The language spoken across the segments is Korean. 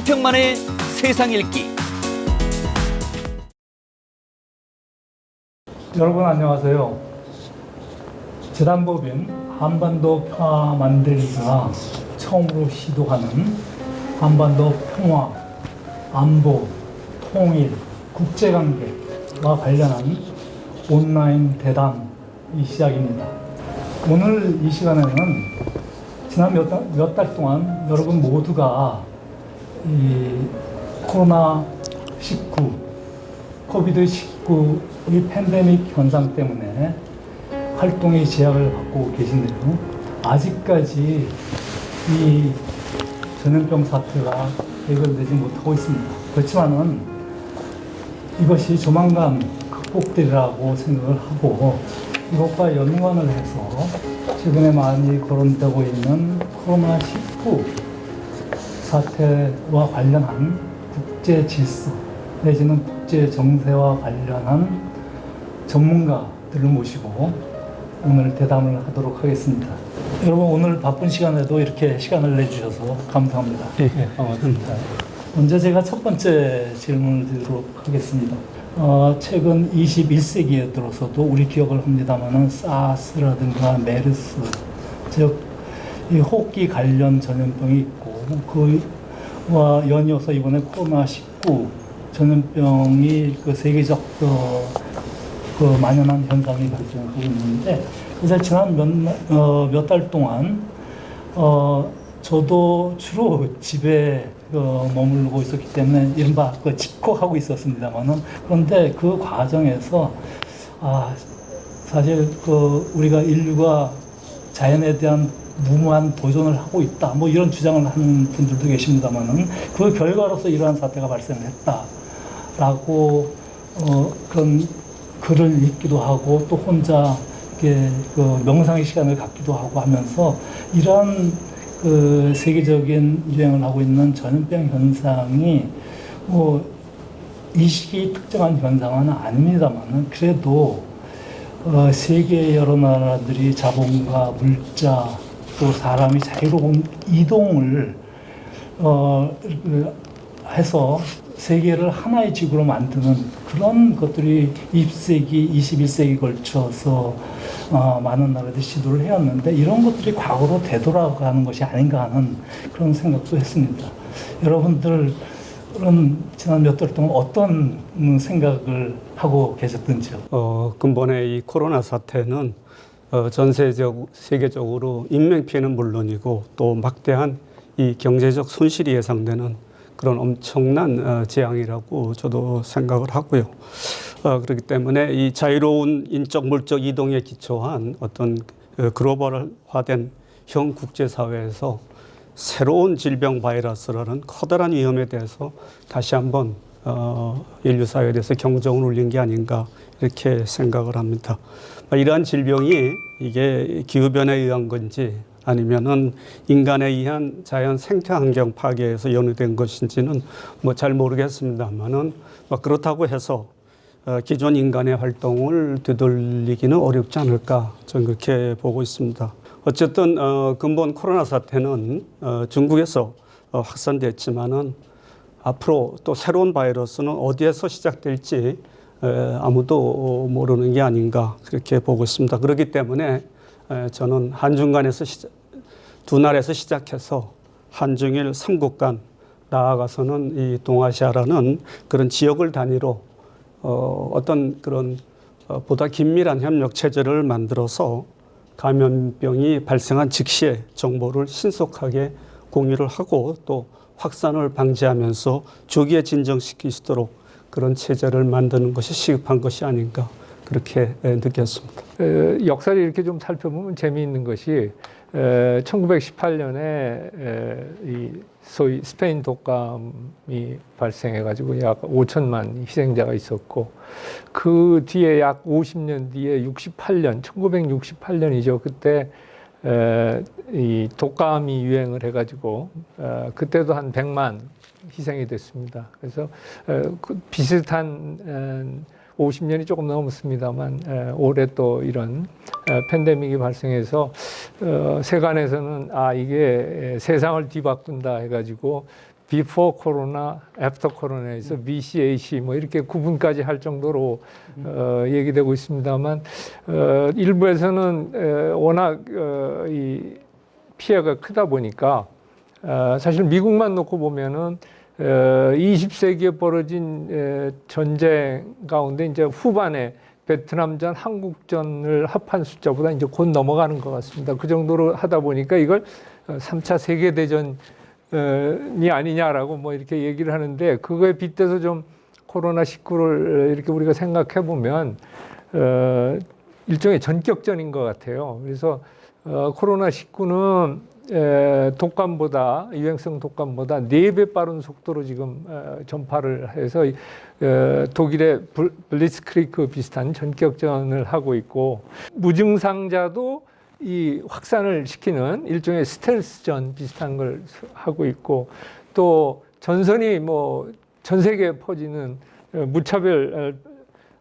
김평만의 세상 읽기. 여러분 안녕하세요. 재단법인 한반도 평화 만들기가 처음으로 시도하는 한반도 평화, 안보, 통일, 국제관계와 관련한 온라인 대담이 시작입니다. 오늘 이 시간에는 지난 몇 달 동안 여러분 모두가 이 코로나19, 코비드19의 팬데믹 현상 때문에 활동의 제약을 받고 계신데요. 아직까지 이 전염병 사태가 해결되지 못하고 있습니다. 그렇지만은 이것이 조만간 극복되리라고 생각을 하고 이것과 연관을 해서 최근에 많이 거론되고 있는 코로나19 사태와 관련한 국제 질서 내지는 국제 정세와 관련한 전문가들을 모시고 오늘 대담을 하도록 하겠습니다. 여러분 오늘 바쁜 시간에도 이렇게 시간을 내주셔서 감사합니다. 네, 반갑습니다. 먼저 제가 첫 번째 질문을 드리도록 하겠습니다. 최근 21세기에 들어서도 우리 기억을 합니다만은 사스라든가 메르스, 즉 이 호흡기 관련 전염병이 있고 그와 연이어서 이번에 코로나19 전염병이 그 세계적 만연한 현상이 발생하고 있는데 그래서 지난 몇 달 동안 저도 주로 집에 머물고 있었기 때문에 이른바 집콕하고 있었습니다만은 그런데 그 과정에서 사실 우리가 인류가 자연에 대한 무모한 도전을 하고 있다 뭐 이런 주장을 하는 분들도 계십니다만은 그 결과로서 이러한 사태가 발생했다라고 그런 글을 읽기도 하고 또 혼자 이렇게 명상의 시간을 갖기도 하고 하면서 이러한 세계적인 유행을 하고 있는 전염병 현상이 이 시기 특정한 현상은 아닙니다만은 그래도 세계 여러 나라들이 자본과 물자 또 사람이 자유로운 이동을 해서 세계를 하나의 지구로 만드는 그런 것들이 20세기, 21세기 걸쳐서 많은 나라들이 시도를 해왔는데 이런 것들이 과거로 되돌아가는 것이 아닌가 하는 그런 생각도 했습니다. 여러분들은 지난 몇 달 동안 어떤 생각을 하고 계셨던지요? 근본에 이 코로나 사태는 전 세계적으로 인명 피해는 물론이고 또 막대한 이 경제적 손실이 예상되는 그런 엄청난 재앙이라고 저도 생각을 하고요. 그렇기 때문에 이 자유로운 인적 물적 이동에 기초한 어떤 글로벌화된 형 국제사회에서 새로운 질병 바이러스라는 커다란 위험에 대해서 다시 한번 인류 사회에 대해서 경종을 울린 게 아닌가 이렇게 생각을 합니다. 이러한 질병이 이게 기후변화에 의한 건지 아니면은 인간에 의한 자연 생태 환경 파괴에서 연루된 것인지는 잘 모르겠습니다만은 그렇다고 해서 기존 인간의 활동을 되돌리기는 어렵지 않을까 저는 그렇게 보고 있습니다. 어쨌든 근본 코로나 사태는 중국에서 확산됐지만은 앞으로 또 새로운 바이러스는 어디에서 시작될지 아무도 모르는 게 아닌가 그렇게 보고 있습니다. 그렇기 때문에 저는 한중간에서 두 나라에서 시작해서 한중일 3국 간 나아가서는 이 동아시아라는 그런 지역을 단위로 어떤 그런 보다 긴밀한 협력 체제를 만들어서 감염병이 발생한 즉시에 정보를 신속하게 공유를 하고 또 확산을 방지하면서 조기에 진정시킬 수 있도록 그런 체제를 만드는 것이 시급한 것이 아닌가 그렇게 느꼈습니다. 역사를 이렇게 좀 살펴보면 재미있는 것이 1918년에 이 소위 스페인 독감이 발생해가지고 약 5천만 희생자가 있었고 그 뒤에 약 50년 뒤에 1968년이죠. 그때 이 독감이 유행을 해가지고 그때도 한 100만 희생이 됐습니다. 그래서 비슷한 50년이 조금 넘었습니다만 올해 또 이런 팬데믹이 발생해서 세간에서는 이게 세상을 뒤바꾼다 해가지고 비포 코로나, 애프터 코로나에서 BCAC 뭐 이렇게 구분까지 할 정도로 얘기되고 있습니다만 일부에서는 워낙 이 피해가 크다 보니까 사실 미국만 놓고 보면은 20세기에 벌어진 전쟁 가운데 이제 후반에 베트남전, 한국전을 합한 숫자보다 이제 곧 넘어가는 것 같습니다. 그 정도로 하다 보니까 이걸 3차 세계대전이 아니냐라고 뭐 이렇게 얘기를 하는데 그거에 빗대서 좀 코로나19를 이렇게 우리가 생각해 보면 일종의 전격전인 것 같아요. 그래서 코로나19는 독감보다 유행성 독감보다 4배 빠른 속도로 지금 전파를 해서 독일의 블리츠크리그 비슷한 전격전을 하고 있고 무증상자도 이 확산을 시키는 일종의 스텔스전 비슷한 걸 하고 있고 또 전선이 뭐 전 세계에 퍼지는 무차별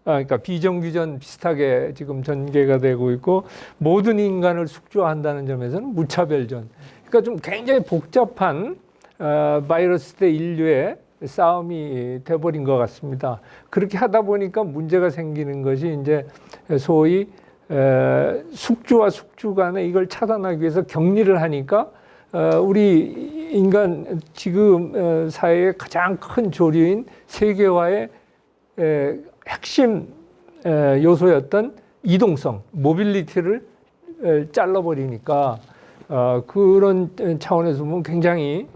그러니까 비정규전 비슷하게 지금 전개가 되고 있고 모든 인간을 숙주한다는 점에서는 무차별전. 그러니까 좀 굉장히 복잡한 바이러스 대 인류의 싸움이 돼버린 것 같습니다. 그렇게 하다 보니까 문제가 생기는 것이 이제 소위 숙주와 숙주 간에 이걸 차단하기 위해서 격리를 하니까 우리 인간 지금 사회의 가장 큰 조류인 세계화의 핵심 요소였던 이동성, 모빌리티를 잘라버리니까 그런 차원에서 보면 굉장히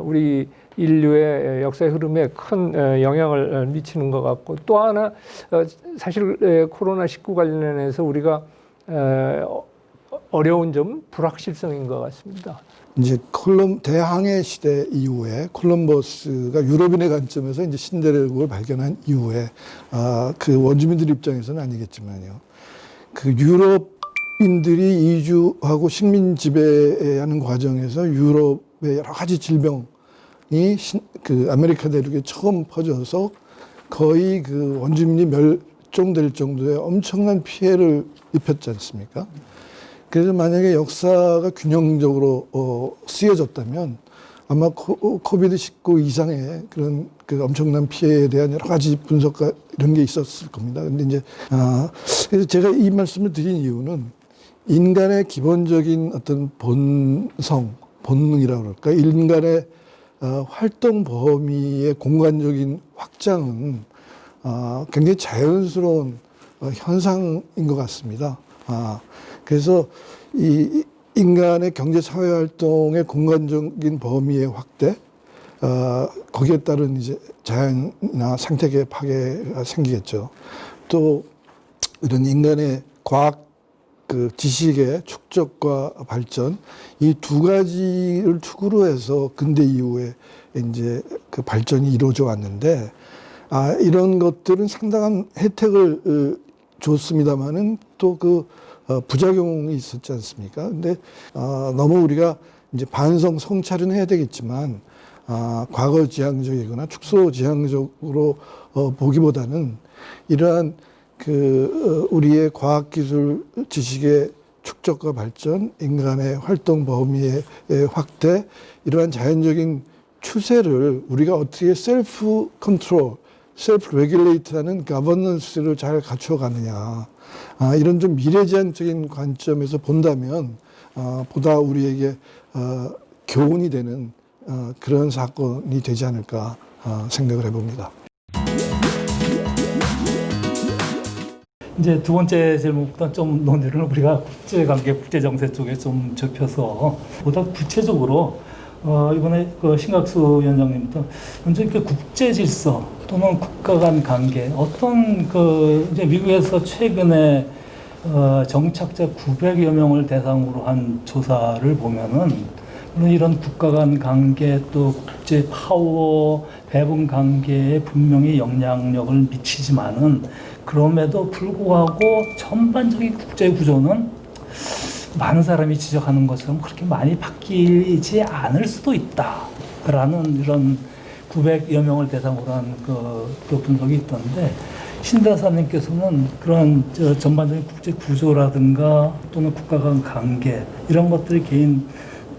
우리 인류의 역사의 흐름에 큰 영향을 미치는 것 같고 또 하나 사실 코로나19 관련해서 우리가 어려운 점 불확실성인 것 같습니다. 이제 대항해 시대 이후에 콜럼버스가 유럽인의 관점에서 이제 신대륙을 발견한 이후에 그 원주민들 입장에서는 아니겠지만요. 그 유럽인들이 이주하고 식민 지배하는 과정에서 유럽의 여러 가지 질병이 그 아메리카 대륙에 처음 퍼져서 거의 그 원주민이 멸종될 정도의 엄청난 피해를 입혔지 않습니까? 그래서 만약에 역사가 균형적으로 쓰여졌다면 아마 코비드19 이상의 그런 그 엄청난 피해에 대한 여러 가지 분석과 이런 게 있었을 겁니다. 근데 이제 그래서 제가 이 말씀을 드린 이유는 인간의 기본적인 어떤 본능이라고 그럴까, 인간의 활동 범위의 공간적인 확장은 굉장히 자연스러운 현상인 것 같습니다. 그래서 이 인간의 경제 사회 활동의 공간적인 범위의 확대, 거기에 따른 이제 자연이나 생태계 파괴가 생기겠죠. 또 이런 인간의 과학 그 지식의 축적과 발전, 이 두 가지를 축으로 해서 근대 이후에 이제 그 발전이 이루어져 왔는데, 이런 것들은 상당한 혜택을 줬습니다만은 또 그 부작용이 있었지 않습니까? 근데 너무 우리가 이제 반성 성찰은 해야 되겠지만 과거 지향적이거나 축소 지향적으로 보기보다는 이러한 그 우리의 과학기술 지식의 축적과 발전, 인간의 활동 범위의 확대, 이러한 자연적인 추세를 우리가 어떻게 셀프 컨트롤, 셀프 레귤레이트하는 거버넌스를 잘 갖춰가느냐, 이런 좀 미래지향적인 관점에서 본다면 보다 우리에게 교훈이 되는 그런 사건이 되지 않을까 생각을 해봅니다. 이제 두 번째 질문보다 좀 논의를 우리가 국제관계, 국제정세 쪽에 좀 좁혀서 보다 구체적으로 이번에 그 신각수 위원장님부터 먼저 그 국제 질서 또는 국가 간 관계 어떤 그 이제 미국에서 최근에 정착자 900여 명을 대상으로 한 조사를 보면은 물론 이런 국가 간 관계 또 국제 파워 배분 관계에 분명히 영향력을 미치지만은 그럼에도 불구하고 전반적인 국제 구조는 많은 사람이 지적하는 것처럼 그렇게 많이 바뀌지 않을 수도 있다라는 이런 900여 명을 대상으로 한 그 분석이 있던데 신대사님께서는 그런 전반적인 국제 구조라든가 또는 국가 간 관계 이런 것들이 개인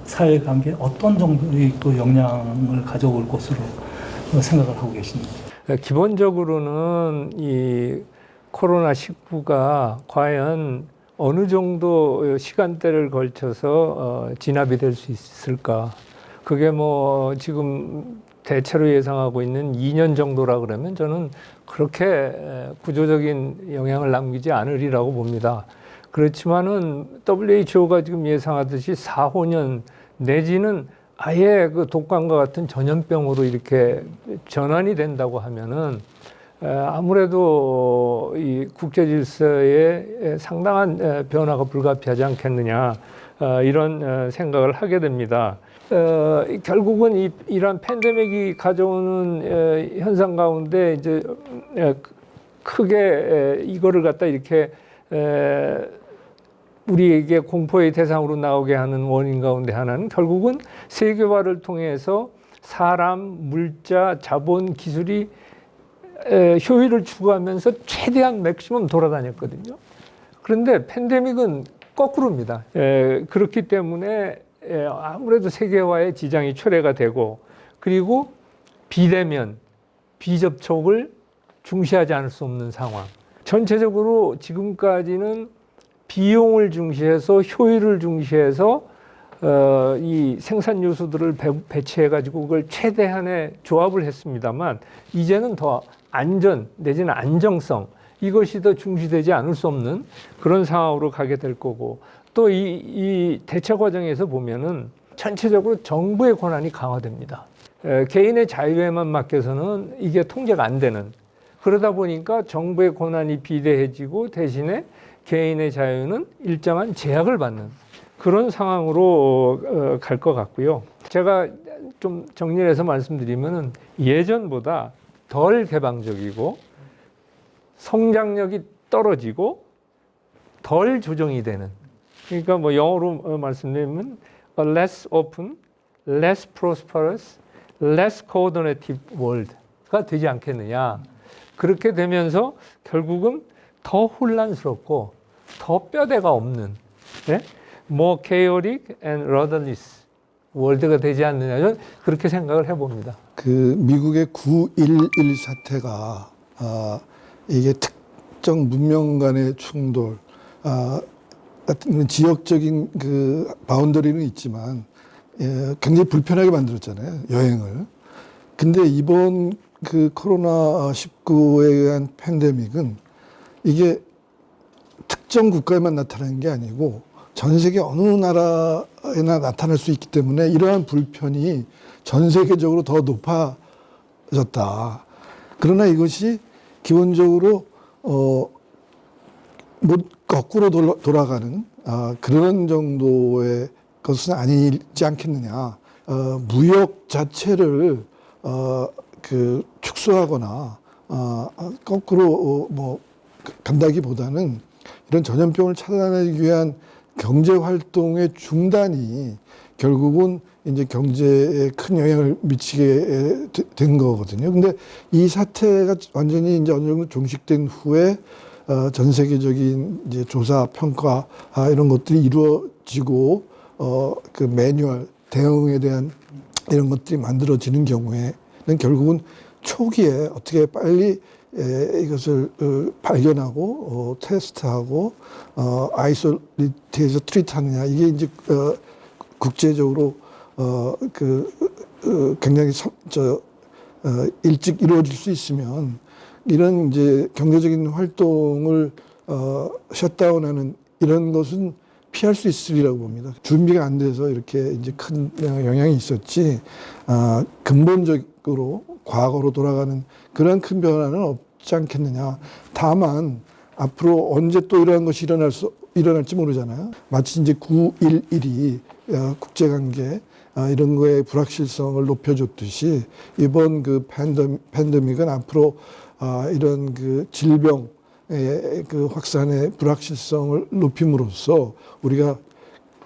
사회관계에 어떤 정도의 또 영향을 가져올 것으로 생각을 하고 계십니까? 기본적으로는 이 코로나19가 과연 어느 정도 시간대를 걸쳐서 진압이 될 수 있을까? 그게 뭐 지금 대체로 예상하고 있는 2년 정도라 그러면 저는 그렇게 구조적인 영향을 남기지 않으리라고 봅니다. 그렇지만은 WHO가 지금 예상하듯이 4, 5년 내지는 아예 그 독감과 같은 전염병으로 이렇게 전환이 된다고 하면은 아무래도 이 국제 질서에 상당한 변화가 불가피하지 않겠느냐 이런 생각을 하게 됩니다. 결국은 이러한 팬데믹이 가져오는 현상 가운데 이제 크게 이거를 갖다 이렇게 우리에게 공포의 대상으로 나오게 하는 원인 가운데 하나는 결국은 세계화를 통해서 사람, 물자, 자본, 기술이 효율을 추구하면서 최대한 맥시멈 돌아다녔거든요. 그런데 팬데믹은 거꾸로입니다. 그렇기 때문에 아무래도 세계화의 지장이 초래가 되고 그리고 비대면, 비접촉을 중시하지 않을 수 없는 상황. 전체적으로 지금까지는 비용을 중시해서 효율을 중시해서 이 생산 요소들을 배치해 가지고 그걸 최대한의 조합을 했습니다만 이제는 더 안전 내지는 안정성 이것이 더 중시되지 않을 수 없는 그런 상황으로 가게 될 거고 또 이 대처 과정에서 보면은 전체적으로 정부의 권한이 강화됩니다. 개인의 자유에만 맡겨서는 이게 통제가 안 되는 그러다 보니까 정부의 권한이 비대해지고 대신에 개인의 자유는 일정한 제약을 받는 그런 상황으로 갈 것 같고요. 제가 좀 정리해서 말씀드리면은 예전보다 덜 개방적이고 성장력이 떨어지고 덜 조정이 되는 그러니까 뭐 영어로 말씀드리면 a less open, less prosperous, less coordinated world가 되지 않겠느냐. 그렇게 되면서 결국은 더 혼란스럽고 더 뼈대가 없는 more chaotic and rudderless 월드가 되지 않느냐 저는 그렇게 생각을 해봅니다. 그 미국의 9.11 사태가 이게 특정 문명 간의 충돌 같은 지역적인 그 바운더리는 있지만 굉장히 불편하게 만들었잖아요 여행을. 근데 이번 그 코로나19에 의한 팬데믹은 이게 특정 국가에만 나타나는 게 아니고 전 세계 어느 나라에나 나타날 수 있기 때문에 이러한 불편이 전 세계적으로 더 높아졌다. 그러나 이것이 기본적으로 뭐 거꾸로 돌아가는 그런 정도의 것은 아니지 않겠느냐. 무역 자체를 그 축소하거나 거꾸로 뭐 간다기보다는 이런 전염병을 차단하기 위한 경제 활동의 중단이 결국은 이제 경제에 큰 영향을 미치게 된 거거든요. 근데 이 사태가 완전히 이제 어느 정도 종식된 후에 전 세계적인 이제 조사, 평가 이런 것들이 이루어지고 그 매뉴얼 대응에 대한 이런 것들이 만들어지는 경우에는 결국은 초기에 어떻게 빨리 이것을 발견하고 테스트하고 아이솔레이트해서 트리트하느냐 이게 이제 국제적으로 굉장히 일찍 이루어질 수 있으면 이런 이제 경제적인 활동을 셧다운하는 이런 것은 피할 수 있으리라고 봅니다. 준비가 안 돼서 이렇게 이제 큰 영향이 있었지 근본적으로 과거로 돌아가는 그런 큰 변화는 없지 않겠느냐. 다만 앞으로 언제 또 이러한 것이 일어날지 모르잖아요. 마치 이제 9.11이 국제관계 이런 거에 불확실성을 높여줬듯이 이번 그 팬데믹은 앞으로 이런 그 질병의 그 확산의 불확실성을 높임으로써 우리가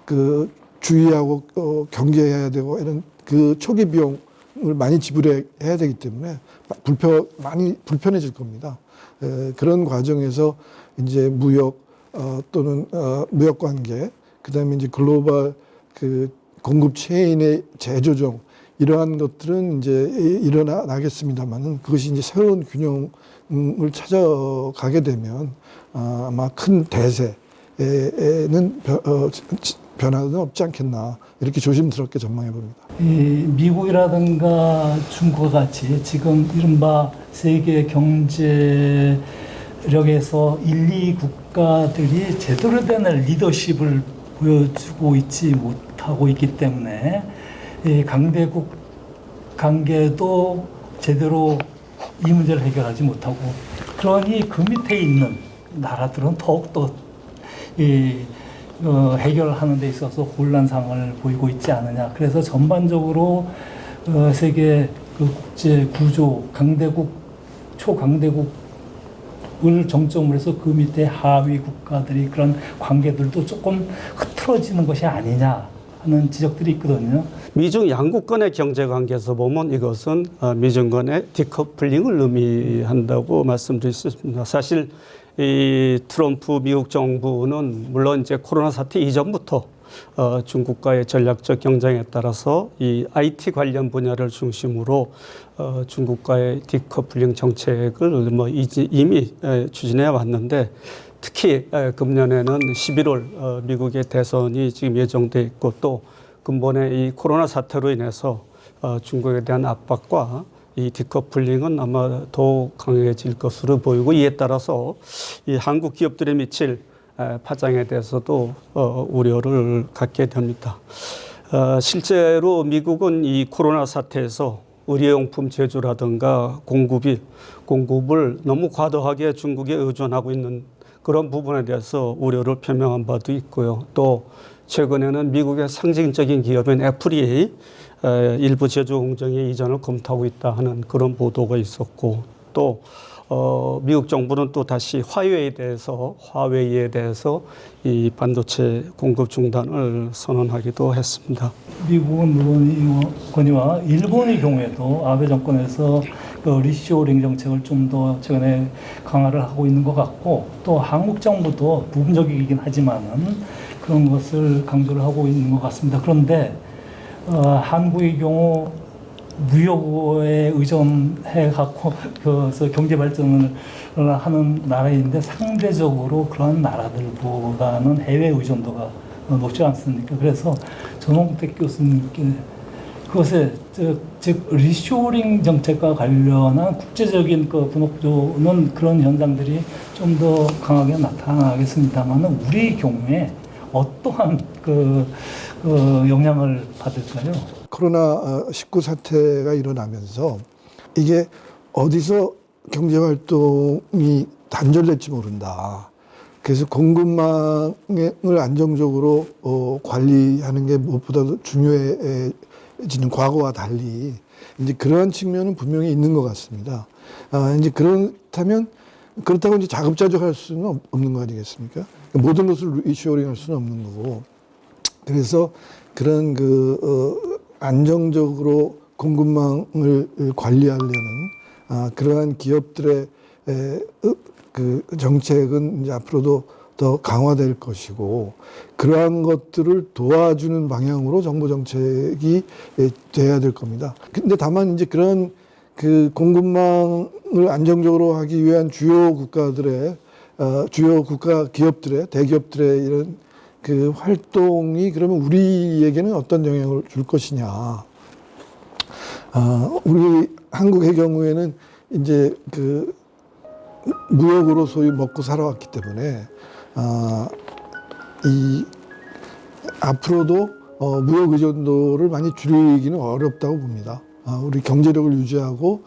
그 주의하고 경계해야 되고 이런 그 초기 비용을 많이 지불해야 되기 때문에 많이 불편해질 겁니다. 그런 과정에서 이제 무역 또는 무역 관계 그다음에 이제 글로벌 그 공급 체인의 재조정 이러한 것들은 이제 일어나겠습니다만은 그것이 이제 새로운 균형을 찾아가게 되면 아마 큰 대세에는 변화는 없지 않겠나 이렇게 조심스럽게 전망해 봅니다. 이 미국이라든가 중국과 같이 지금 이른바 세계 경제력에서 1, 2 국가들이 제대로 된 리더십을 보여주고 있지 못하고 있기 때문에 이 강대국 관계도 제대로 이 문제를 해결하지 못하고, 그러니 그 밑에 있는 나라들은 더욱더 해결하는 데 있어서 혼란상을 보이고 있지 않느냐. 그래서 전반적으로 세계 그 국제 구조, 강대국, 초강대국을 정점으로 해서 그 밑에 하위 국가들이 그런 관계들도 조금 흐트러지는 것이 아니냐 하는 지적들이 있거든요. 미중 양국 간의 경제 관계에서 보면 이것은 미중 간의 디커플링을 의미한다고 말씀드릴 수 있습니다. 사실 이 트럼프 미국 정부는 물론 이제 코로나 사태 이전부터 중국과의 전략적 경쟁에 따라서 이 IT 관련 분야를 중심으로 중국과의 디커플링 정책을 뭐 이미 추진해 왔는데, 특히 금년에는 11월 미국의 대선이 지금 예정돼 있고, 또 근본에 이 코로나 사태로 인해서 중국에 대한 압박과 이 디커플링은 아마 더욱 강해질 것으로 보이고, 이에 따라서 이 한국 기업들에 미칠 파장에 대해서도 우려를 갖게 됩니다. 실제로 미국은 이 코로나 사태에서 의료용품 제조라든가 공급을 너무 과도하게 중국에 의존하고 있는 그런 부분에 대해서 우려를 표명한 바도 있고요. 또 최근에는 미국의 상징적인 기업인 애플이 일부 제조 공장의 이전을 검토하고 있다 하는 그런 보도가 있었고, 또 미국 정부는 또 다시 화웨이에 대해서 이 반도체 공급 중단을 선언하기도 했습니다. 미국은 물론이거니와 일본의 경우에도 아베 정권에서 그 리쇼링 정책을 좀 더 최근에 강화를 하고 있는 것 같고, 또 한국 정부도 부분적이긴 하지만은 그런 것을 강조를 하고 있는 것 같습니다. 그런데 한국의 경우 무역에 의존해 갖고 그래서 경제 발전을 하는 나라인데, 상대적으로 그런 나라들보다는 해외 의존도가 높지 않습니까? 그래서 전홍택 교수님께 그것에 즉 리쇼링 정책과 관련한 국제적인 그 분업조는 그런 현상들이 좀 더 강하게 나타나겠습니다만, 우리 경우에 어떠한 영향을 받을까요? 코로나19 사태가 일어나면서 이게 어디서 경제활동이 단절될지 모른다. 그래서 공급망을 안정적으로 관리하는 게 무엇보다도 중요해지는 과거와 달리 이제 그러한 측면은 분명히 있는 것 같습니다. 이제 그렇다고 이제 자급자족할 수는 없는 거 아니겠습니까? 모든 것을 리쇼링 할 수는 없는 거고. 그래서 그런 안정적으로 공급망을 관리하려는 그러한 기업들의 그 정책은 이제 앞으로도 더 강화될 것이고, 그러한 것들을 도와주는 방향으로 정부 정책이 돼야 될 겁니다. 근데 다만 이제 그런 그 공급망을 안정적으로 하기 위한 주요 국가 기업들의 대기업들의 이런 그 활동이 그러면 우리에게는 어떤 영향을 줄 것이냐. 우리 한국의 경우에는 이제 그 무역으로 소위 먹고 살아왔기 때문에 이 앞으로도 무역 의존도를 많이 줄이기는 어렵다고 봅니다. 우리 경제력을 유지하고